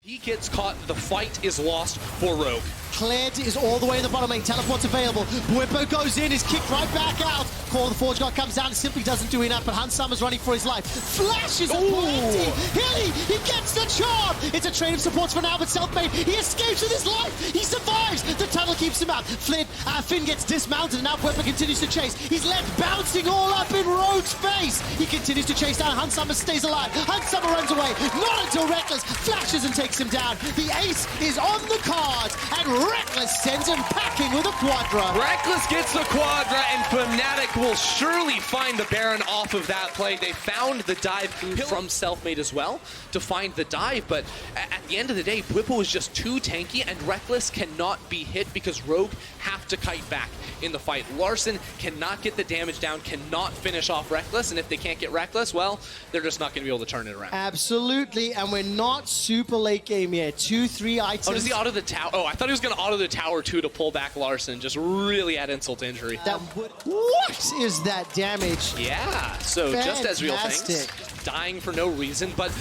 He gets caught, the fight is lost for Rogue. Kled is all the way in the bottom lane, teleport's available. Bwipo goes in, is kicked right back out. Call the Forge God comes down and simply doesn't do enough, but Hansam's running for his life. Flashes a plenty. Hilly, he gets the charm. It's a trade of supports for now, but Selfmade, he escapes with his life. He survives. The tunnel keeps him out. Finn gets dismounted, and now Bwipo continues to chase. He's left bouncing all up in Rogue's face. He continues to chase down. Hansama stays alive. Hansama runs away. Not until Rekkles flashes and takes him down. The ace is on the cards, and Rekkles sends him packing with a Quadra. Rekkles gets the Quadra, and Fnatic will surely find the Baron off of that play. They found the dive from Selfmade as well to find the dive, but at the end of the day, Bwipo is just too tanky, and Rekkles cannot be hit because Rogue have to kite back in the fight. Larssen cannot get the damage down, cannot finish off Rekkles, and if they can't get Rekkles, well, they're just not going to be able to turn it around. Absolutely, and we're not super late game yet. 2-3 items. Oh, does he auto the tower? Oh, I thought he was going to auto the tower too to pull back Larssen. Just really add insult to injury. What is that damage? Yeah, so Fantastic. just Ezreal things, dying for no reason, but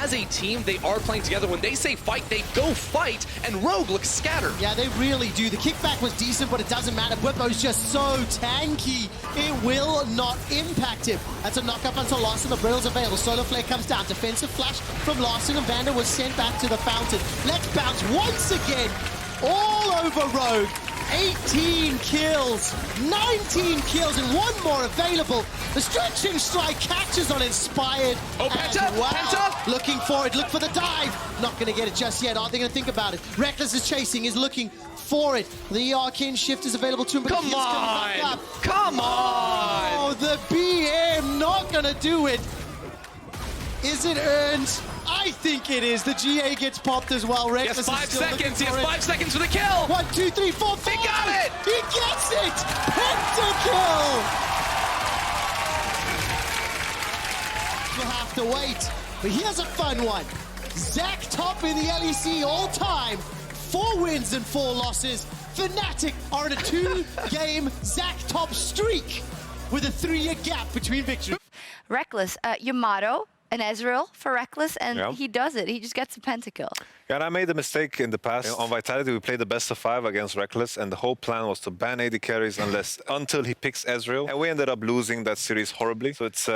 as a team, they are playing together. When they say fight, they go fight, and Rogue looks scattered. Yeah, they really do. The kickback was decent, but it doesn't matter. Bwipo's just so tanky. It will not impact him. That's a knock-up until Larssen. The Brittle's available. Solar Flare comes down. Defensive flash from Larssen, and Vander was sent back to the fountain. Let's bounce once again. All over Rogue. 18 kills, 19 kills, and one more available. The stretching strike catches on Inspired. Oh, Penta! Wow. Penta! Looking for it, look for the dive. Not going to get it just yet. Are they going to think about it? Rekkles is chasing, is looking for it. The Arcane Shift is available to him, but Come on! Come on! Oh, the BM not going to do it. Is it earned? I think it is. The GA gets popped as well. Rekkles He has 5 seconds. He has 5 seconds for the kill. 1, 2, 3, 4, 5. He got it. He gets it. Pentakill. We'll have to wait. But here's a fun one. Zach top in the LEC all time. 4 wins and 4 losses. Fnatic are in a 2-game Zach top streak with a 3-year gap between victories. Rekkles, Yamato. An Ezreal for Rekkles, and he does it. He just gets a pentakill. Yeah, and I made a mistake in the past. On Vitality, we played the best of 5 against Rekkles, and the whole plan was to ban AD carries until he picks Ezreal. And we ended up losing that series horribly. So it's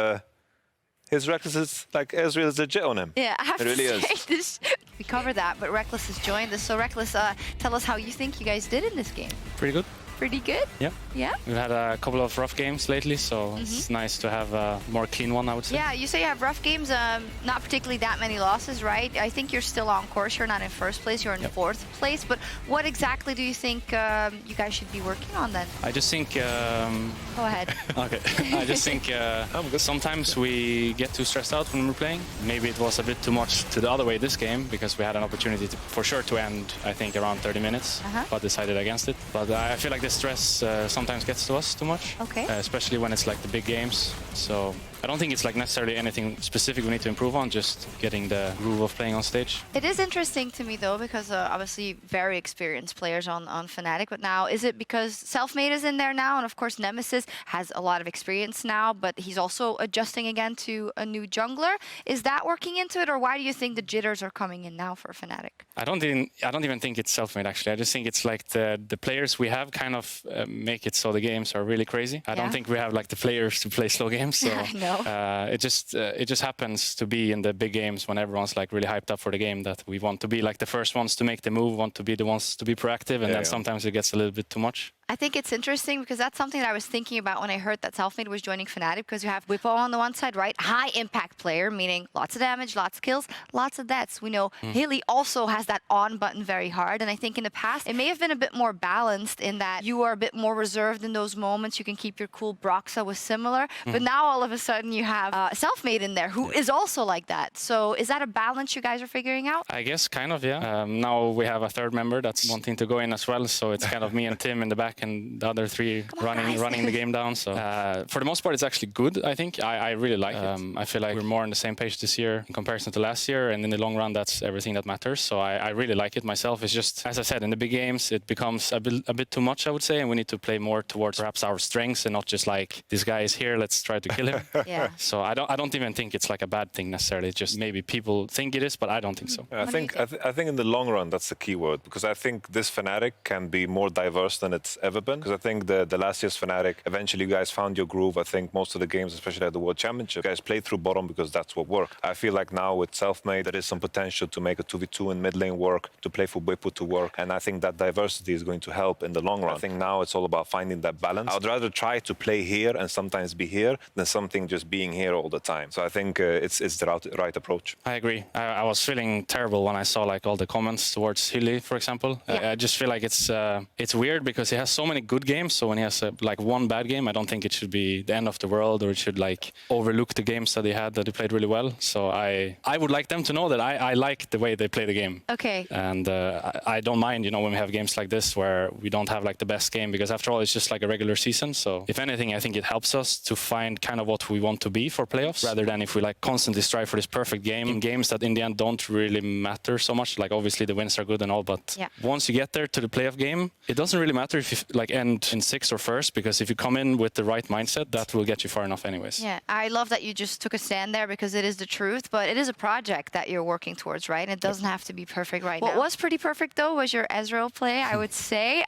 his Rekkles is like Ezreal is legit on him. Yeah, I have it really to say is. this. We covered that, but Rekkles has joined us. So Rekkles, tell us how you think you guys did in this game. Pretty good. Pretty good? Yeah. Yeah? We've had a couple of rough games lately, so it's nice to have a more clean one, I would say. Yeah, you say you have rough games, not particularly that many losses, right? I think you're still on course. You're not in first place, you're in 4th place. But what exactly do you think you guys should be working on then? I just think... Go ahead. Okay. I just think sometimes we get too stressed out when we're playing. Maybe it was a bit too much to the other way this game, because we had an opportunity to, for sure to end, I think, around 30 minutes, but decided against it. But I feel like the stress sometimes gets to us too much, especially when it's like the big games. So I don't think it's like necessarily anything specific we need to improve on, just getting the groove of playing on stage. It is interesting to me though, because obviously very experienced players on Fnatic, but now is it because Selfmade is in there now, and of course Nemesis has a lot of experience now, but he's also adjusting again to a new jungler. Is that working into it, or why do you think the jitters are coming in now for Fnatic? I don't even think it's Selfmade actually. I just think it's like the players we have kind of make it so the games are really crazy. I don't think we have like the players to play slow games. So I know. it just happens to be in the big games when everyone's like really hyped up for the game that we want to be like the first ones to make the move, want to be the ones to be proactive, and then sometimes it gets a little bit too much. I think it's interesting because that's something that I was thinking about when I heard that Selfmade was joining Fnatic, because you have Bwipo on the one side, right? High impact player, meaning lots of damage, lots of kills, lots of deaths. We know Hilly also has that on button very hard, and I think in the past it may have been a bit more balanced in that you are a bit more reserved in those moments. You can keep your cool. Broxa was similar, but now all of a sudden you have Selfmade in there who is also like that. So is that a balance you guys are figuring out? I guess kind of, yeah. Now we have a third member that's wanting to go in as well, so it's kind of me and Tim in the back Zac and the other three running the game down. So for the most part, it's actually good. I think I really like it. I feel like we're more on the same page this year in comparison to last year, and in the long run, that's everything that matters. So I really like it myself. It's just, as I said, in the big games, it becomes a bit too much, I would say, and we need to play more towards perhaps our strengths and not just like, this guy is here, let's try to kill him. Yeah. So I don't even think it's like a bad thing necessarily. It's just maybe people think it is, but I don't think so. I think in the long run, that's the key word, because I think this Fnatic can be more diverse than it's ever been. Because I think the last year's Fnatic, eventually you guys found your groove. I think most of the games, especially at the World Championship, you guys played through bottom because that's what worked. I feel like now with Selfmade, there is some potential to make a 2v2 in mid lane work, to play for Bwipo to work. And I think that diversity is going to help in the long run. I think now it's all about finding that balance. I would rather try to play here and sometimes be here than something just being here all the time. So I think it's the right approach. I agree. I was feeling terrible when I saw like all the comments towards Hilly, for example. Yeah. I just feel like it's weird because he has so many good games. So when he has like one bad game, I don't think it should be the end of the world, or it should like overlook the games that he played really well. So I would like them to know that I like the way they play the game. Okay. And I don't mind, when we have games like this where we don't have like the best game, because after all, it's just like a regular season. So if anything, I think it helps us to find kind of what we want to be for playoffs, rather than if we like constantly strive for this perfect game in games that in the end don't really matter so much. Like obviously the wins are good and all, but once you get there to the playoff game, it doesn't really matter if you like end in 6th or 1st, because if you come in with the right mindset, that will get you far enough anyways. Yeah, I love that you just took a stand there, because it is the truth, but it is a project that you're working towards, right? And it doesn't have to be perfect now. What was pretty perfect though was your Ezreal play, I would say.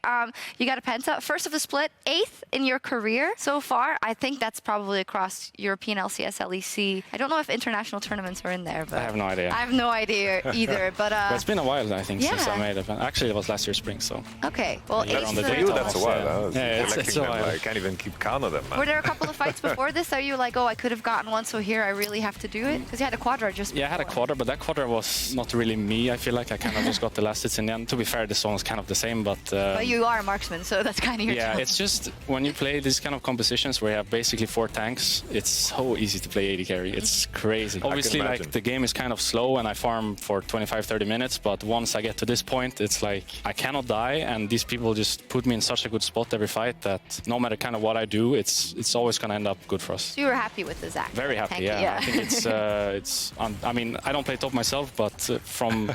You got a Penta, first of the split, 8th in your career so far. I think that's probably across European LCS, LEC. I don't know if international tournaments are in there, but I have no idea. I have no idea either, but well, it's been a while, I think, since I made it. Actually, it was last year spring, so. Okay, well, You're 8th on the for date That's a while. it's a while. I can't even keep count of them, man. Were there a couple of fights before this that you were like, oh, I could have gotten one, so here I really have to do it? Because you had a quadra just before. Yeah, I had a quadra, but that quadra was not really me. I feel like I kind of just got the last hits in the end. To be fair, this one was kind of the same, but... But you are a marksman, so that's kind of your job. It's just when you play these kind of compositions where you have basically 4 tanks, it's so easy to play AD carry. It's crazy. Obviously, like the game is kind of slow and I farm for 25-30 minutes, but once I get to this point, it's like I cannot die, and these people just put me in such a good spot every fight that no matter kind of what I do, it's always going to end up good for us. So you were happy with the Zac? Very happy, yeah. I think I mean, I don't play top myself, but from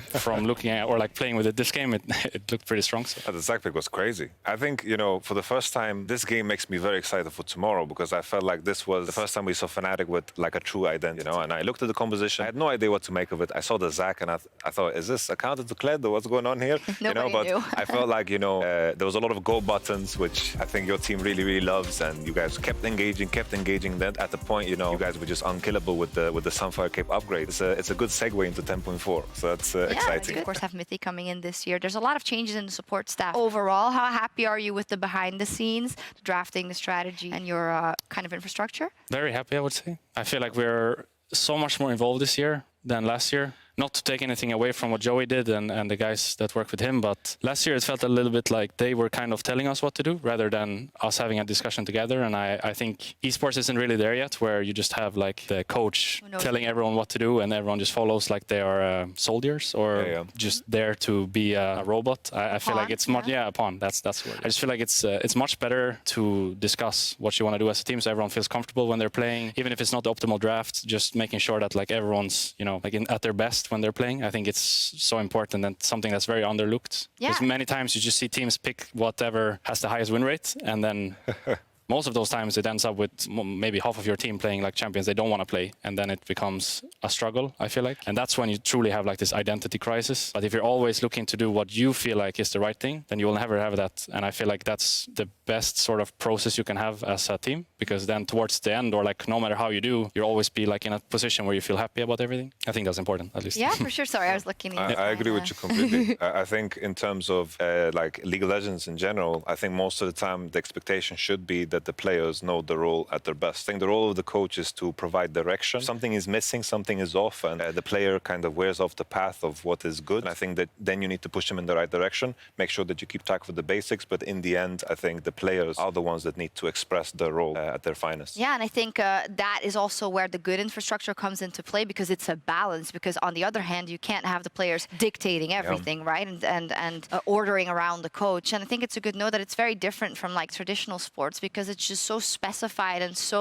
looking at or like playing with it this game, it looked pretty strong. So. The Zac pick was crazy. I think, for the first time, this game makes me very excited for tomorrow, because I felt like this was the first time we saw Fnatic with like a true identity, and I looked at the composition, I had no idea what to make of it. I saw the Zac and I thought, is this a counter to Kled or what's going on here? Nobody knew. I felt like, there was a lot of go buttons, which I think your team really, really loves, and you guys kept engaging. Then at the point, you guys were just unkillable with the Sunfire Cape upgrade. It's a good segue into 10.4, so that's exciting. Of course, have Mythic coming in this year. There's a lot of changes in the support staff. Overall, how happy are you with the behind the scenes, the drafting, the strategy, and your kind of infrastructure? Very happy, I would say. I feel like we're so much more involved this year than last year. Not to take anything away from what Joey did and the guys that work with him, but last year it felt a little bit like they were kind of telling us what to do rather than us having a discussion together. And I think esports isn't really there yet, where you just have like the coach telling everyone what to do and everyone just follows like they are soldiers or just there to be a robot. I feel like it's much, a pawn. That's the word. I just feel like it's much better to discuss what you want to do as a team, so everyone feels comfortable when they're playing, even if it's not the optimal draft. Just making sure that like everyone's like at their best when they're playing. I think it's so important and something that's very underlooked. Because many times you just see teams pick whatever has the highest win rate, and then most of those times it ends up with maybe half of your team playing like champions they don't want to play, and then it becomes a struggle, I feel like. And that's when you truly have like this identity crisis. But if you're always looking to do what you feel like is the right thing, then you will never have that. And I feel like that's the best sort of process you can have as a team, because then towards the end, or like no matter how you do, you'll always be like in a position where you feel happy about everything. I think that's important, at least. Yeah, for sure. Sorry, I was looking at I agree with you completely. I think in terms of like League of Legends in general, I think most of the time the expectation should be that the players know the role at their best. I think the role of the coach is to provide direction. Something is missing, something is off, and the player kind of wears off the path of what is good. And I think that then you need to push them in the right direction, make sure that you keep track of the basics, but in the end, I think the players are the ones that need to express their role at their finest. Yeah, and I think that is also where the good infrastructure comes into play, because it's a balance. Because on the other hand, you can't have the players dictating everything, right? And ordering around the coach. And I think it's a good note that it's very different from like traditional sports, because it's just so specified and so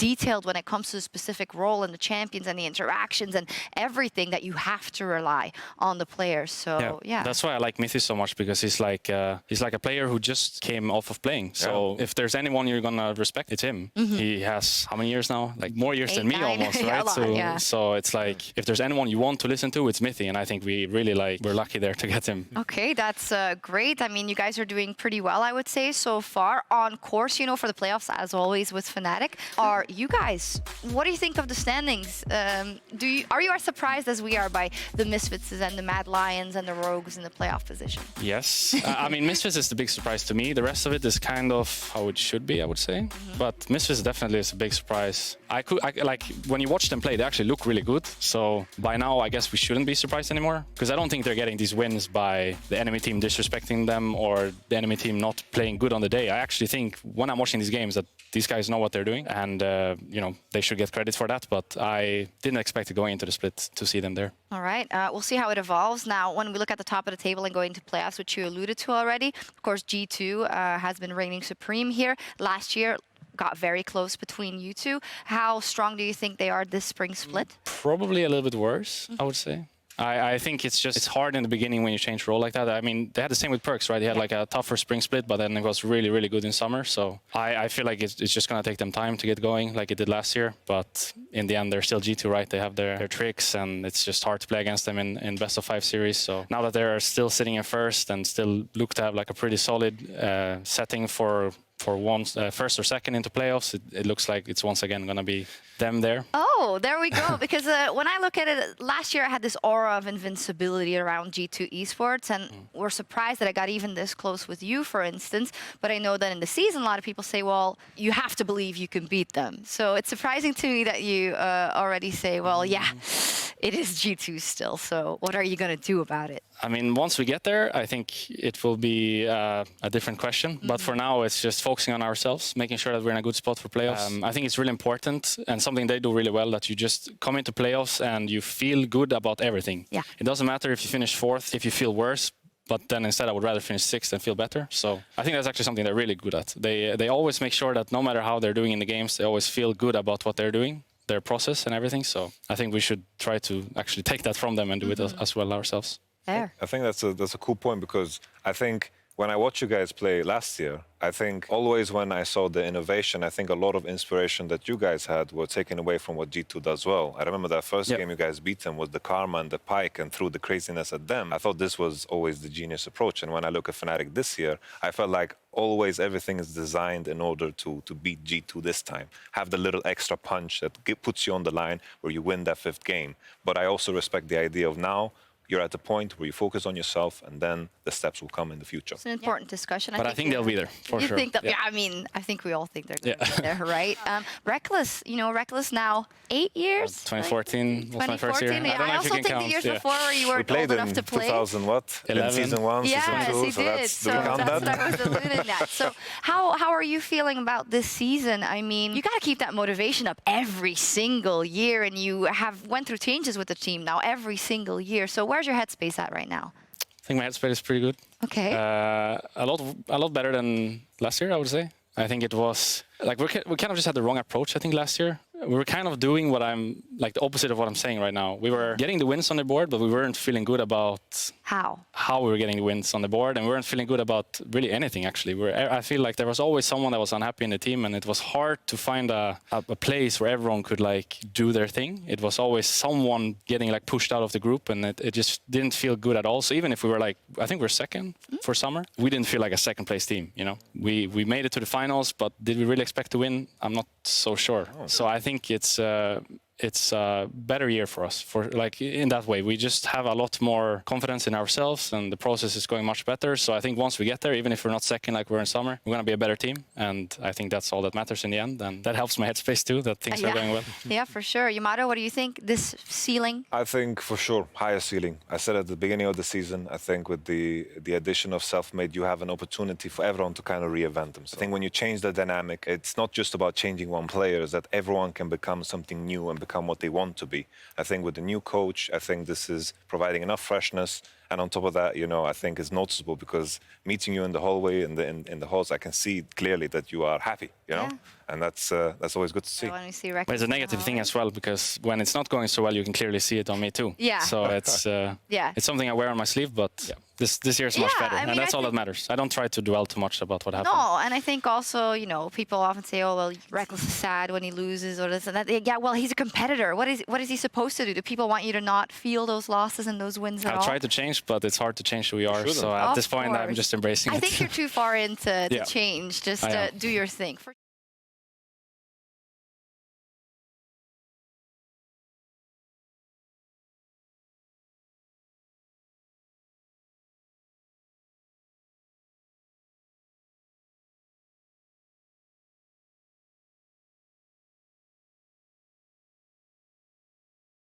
detailed when it comes to the specific role and the champions and the interactions and everything, that you have to rely on the players. So yeah. That's why I like Mythis so much, because he's like a player who just came off of playing. So if there's anyone you're gonna respect, it's him. He has how many years now? Like more years 8, than me 9. almost, Yeah, right? So it's like, if there's anyone you want to listen to, it's Mythi, and I think we really we're lucky there to get him. Okay, that's great. I mean, you guys are doing pretty well, I would say, so far. On course, you know, for the playoffs, as always with Fnatic. Are you guys, what do you think of the standings? Are you as surprised as we are by the Misfits and the Mad Lions and the Rogues in the playoff position? Yes. I mean, Misfits is the big surprise to me. The rest of it is kind of how it should be, I would say. But Misfits definitely is a big surprise. I like, when you watch them play, they actually look really good. So by now, I guess we shouldn't be surprised anymore, because I don't think they're getting these wins by the enemy team disrespecting them or the enemy team not playing good on the day. I actually think when I'm watching these games that these guys know what they're doing, and you know, they should get credit for that. But I didn't expect going into the split to see them there. All right, we'll see how it evolves. Now, when we look at the top of the table and going to playoffs, which you alluded to already, of course, G2 has been reigning supreme here. Last year, got very close between you two. How strong do you think they are this spring split? Probably a little bit worse, I would say. I think it's hard in the beginning when you change role like that. I mean, they had the same with Perks, right? They had like a tougher spring split, but then it was really, really good in summer. So I feel like it's just going to take them time to get going like it did last year. But in the end, they're still G2, right? They have their tricks, and it's just hard to play against them in best of 5 series. So now that they're still sitting in first and still look to have like a pretty solid setting for first or second into playoffs, it looks like it's once again going to be them there. Oh, there we go. Because when I look at it, last year I had this aura of invincibility around G2 esports, and we're surprised that I got even this close with you, for instance. But I know that in the season, a lot of people say, well, you have to believe you can beat them. So it's surprising to me that you already say, well, yeah, it is G2 still. So what are you going to do about it? I mean, once we get there, I think it will be a different question. But for now, it's just focusing on ourselves, making sure that we're in a good spot for playoffs. I think it's really important, and something they do really well, that you just come into playoffs and you feel good about everything. Yeah. It doesn't matter if you finish 4th, if you feel worse, but then instead I would rather finish 6th and feel better. So I think that's actually something they're really good at. They always make sure that no matter how they're doing in the games, they always feel good about what they're doing, their process and everything. So I think we should try to actually take that from them and do it as well ourselves. There. I think that's a cool point, because I think when I watched you guys play last year, I think always when I saw the innovation, I think a lot of inspiration that you guys had were taken away from what G2 does well. I remember that first game you guys beat them was the Karma and the Pike and threw the craziness at them. I thought this was always the genius approach. And when I look at Fnatic this year, I felt like always everything is designed in order to beat G2 this time. Have the little extra punch that puts you on the line where you win that 5th game. But I also respect the idea of now, you're at the point where you focus on yourself, and then the steps will come in the future. It's an important discussion. But I think they'll be there, for sure. Think that, I mean, I think we all think they're going to be there, right? Rekkles, you know, Rekkles now 8 years? 2014 was my first year. Yeah. I also think the years before you weren't old enough to play. We played in 2000, what? 11. In season 1, yes, season 2, he so did. that's, So do we count that's that? what I was alluding at. So how are you feeling about this season? I mean, you got to keep that motivation up every single year, and you have went through changes with the team now every single year. So where's your headspace at right now? I think my headspace is pretty good. Okay. A lot better than last year, I would say. I think it was like we kind of just had the wrong approach, I think, last year. We were kind of doing what I'm like the opposite of what I'm saying right now. We were getting the wins on the board, but we weren't feeling good about how we were getting the wins on the board, and we weren't feeling good about really anything, actually. I feel like there was always someone that was unhappy in the team, and it was hard to find a place where everyone could like do their thing. It was always someone getting like pushed out of the group, and it just didn't feel good at all. So even if we were like, I think we're second for summer, we didn't feel like a second place team, you know. We made it to the finals, but did we really expect to win? I'm not so sure. So I think it's it's a better year for us. For like in that way, we just have a lot more confidence in ourselves, and the process is going much better. So I think once we get there, even if we're not second like we're in summer, we're going to be a better team, and I think that's all that matters in the end. And that helps my headspace too, that things are going well. Yeah, for sure. Yamato, what do you think? This ceiling? I think for sure, higher ceiling. I said at the beginning of the season, I think with the addition of Selfmade, you have an opportunity for everyone to kind of reinvent themselves. I think when you change the dynamic, it's not just about changing one player, it's that everyone can become something new and become what they want to be. I think with the new coach, I think this is providing enough freshness. And on top of that, you know, I think it's noticeable because meeting you in the hallway, in the halls, I can see clearly that you are happy, you know? And that's always good to see. When we see Rekkles, But it's a negative thing as well, because when it's not going so well, you can clearly see it on me too. Yeah. So it's it's something I wear on my sleeve, but this year is much better, and that's all that matters. I don't try to dwell too much about what happened. No, and I think also, you know, people often say, oh, well, Rekkles is sad when he loses or this and that. Yeah, well, he's a competitor. What is he supposed to do? Do people want you to not feel those losses and those wins at all? I try to change, but it's hard to change who we are. So at this point, I'm just embracing it. I think you're too far in to change. Just do your thing.